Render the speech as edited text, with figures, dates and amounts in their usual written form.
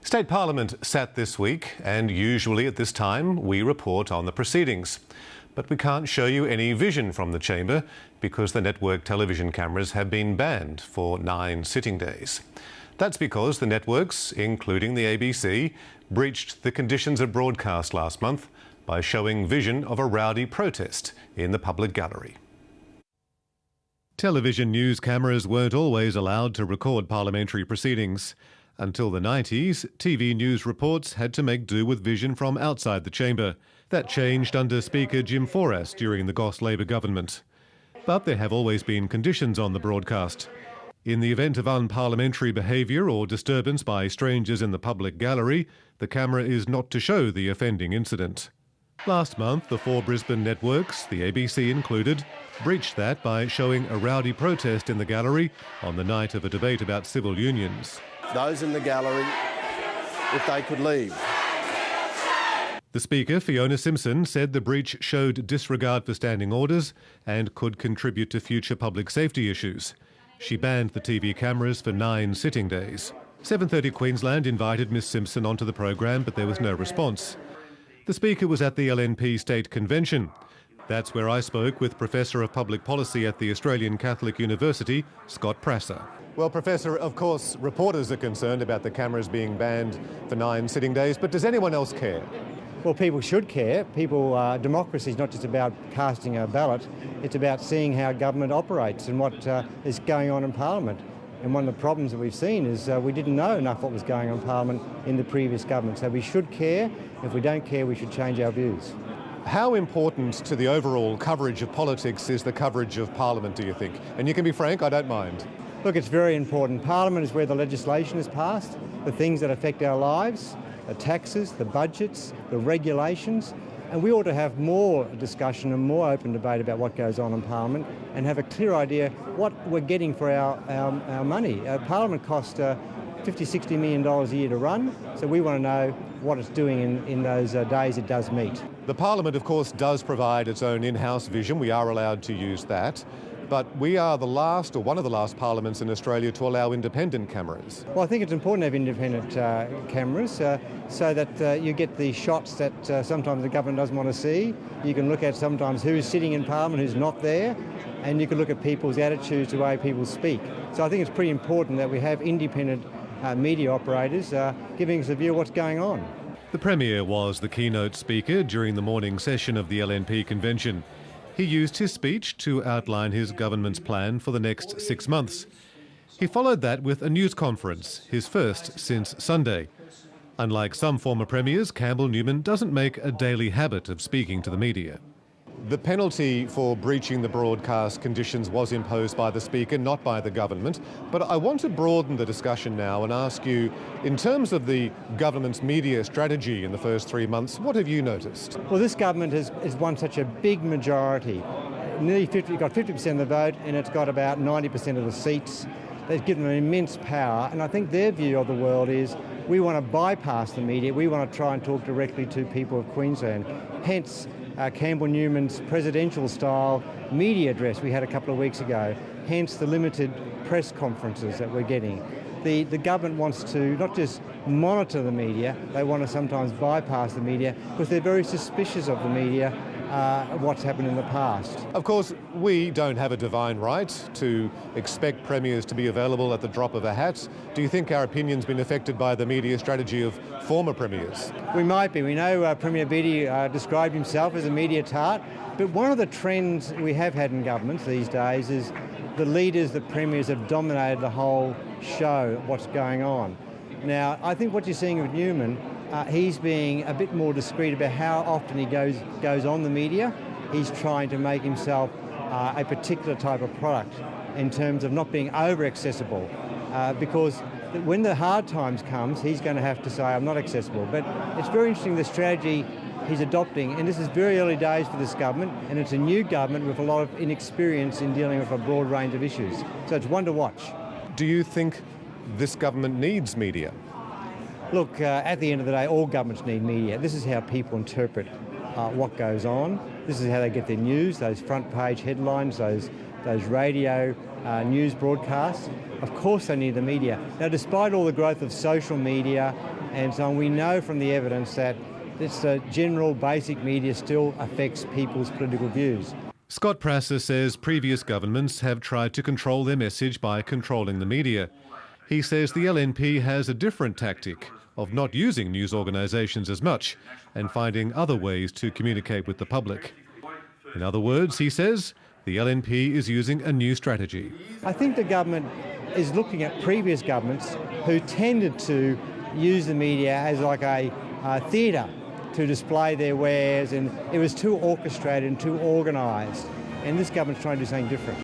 State Parliament sat this week, and usually at this time we report on the proceedings. But we can't show you any vision from the chamber because the network television cameras have been banned for 9 sitting days. That's because the networks, including the ABC, breached the conditions of broadcast last month by showing vision of a rowdy protest in the public gallery. Television news cameras weren't always allowed to record parliamentary proceedings. Until the 90s, TV news reports had to make do with vision from outside the chamber. That changed under Speaker Jim Forras during the Goss Labor government. But there have always been conditions on the broadcast. In the event of unparliamentary behaviour or disturbance by strangers in the public gallery, the camera is not to show the offending incident. Last month, the 4 Brisbane networks, the ABC included, breached that by showing a rowdy protest in the gallery on the night of a debate about civil unions. Those in the gallery, if they could leave. The Speaker, Fiona Simpson, said the breach showed disregard for standing orders and could contribute to future public safety issues. She banned the TV cameras for 9 sitting days. 7:30 Queensland invited Miss Simpson onto the program, but there was no response. The Speaker was at the LNP State Convention. That's where I spoke with Professor of Public Policy at the Australian Catholic University, Scott Prasser. Well, Professor, of course, reporters are concerned about the cameras being banned for 9 sitting days, but does anyone else care? Well, people should care. Democracy is not just about casting a ballot, it's about seeing how government operates and what is going on in Parliament. And one of the problems that we've seen is we didn't know enough what was going on in Parliament in the previous government. So we should care. If we don't care, we should change our views. How important to the overall coverage of politics is the coverage of Parliament, do you think? And you can be frank, I don't mind. Look, it's very important. Parliament is where the legislation is passed, the things that affect our lives, the taxes, the budgets, the regulations. And we ought to have more discussion and more open debate about what goes on in Parliament and have a clear idea what we're getting for our money. Parliament costs $50–60 million a year to run, so we want to know what it's doing in those days it does meet. The Parliament, of course, does provide its own in-house vision. We are allowed to use that. But we are the last, or one of the last parliaments in Australia to allow independent cameras. Well, I think it's important to have independent cameras so that you get the shots that sometimes the government doesn't want to see. You can look at sometimes who's sitting in Parliament, who's not there, and you can look at people's attitudes, the way people speak. So I think it's pretty important that we have independent media operators giving us a view of what's going on. The Premier was the keynote speaker during the morning session of the LNP convention. He used his speech to outline his government's plan for the next 6 months. He followed that with a news conference, his first since Sunday. Unlike some former premiers, Campbell Newman doesn't make a daily habit of speaking to the media. The penalty for breaching the broadcast conditions was imposed by the Speaker, not by the government. But I want to broaden the discussion now and ask you, in terms of the government's media strategy in the first 3 months, what have you noticed? Well, this government has won such a big majority. Nearly 50, got 50% of the vote, and it's got about 90% of the seats. They've given them immense power, and I think their view of the world is we want to bypass the media. We want to try and talk directly to people of Queensland. Hence, Campbell Newman's presidential-style media address we had a couple of weeks ago, hence the limited press conferences that we're getting. The government wants to not just monitor the media, they want to sometimes bypass the media because they're very suspicious of the media, what's happened in the past. Of course, we don't have a divine right to expect premiers to be available at the drop of a hat. Do you think our opinion's been affected by the media strategy of former premiers? We might be. We know Premier Beattie described himself as a media tart, but one of the trends we have had in governments these days is the leaders, the premiers, have dominated the whole show, what's going on. Now, I think what you're seeing with Newman, he's being a bit more discreet about how often he goes on the media. He's trying to make himself a particular type of product in terms of not being over-accessible, because when the hard times comes, he's going to have to say, I'm not accessible. But it's very interesting, the strategy he's adopting, and this is very early days for this government, and it's a new government with a lot of inexperience in dealing with a broad range of issues. So it's one to watch. Do you think this government needs media? Look, at the end of the day, all governments need media. This is how people interpret what goes on. This is how they get their news, those front page headlines, those radio news broadcasts. Of course they need the media. Now, despite all the growth of social media and so on. We know from the evidence that this general basic media still affects people's political views. Scott Prasser says previous governments have tried to control their message by controlling the media. He says the LNP has a different tactic of not using news organisations as much and finding other ways to communicate with the public. In other words, he says, the LNP is using a new strategy. I think the government is looking at previous governments who tended to use the media as like a theatre to display their wares, and it was too orchestrated and too organised. And this government's trying to do something different.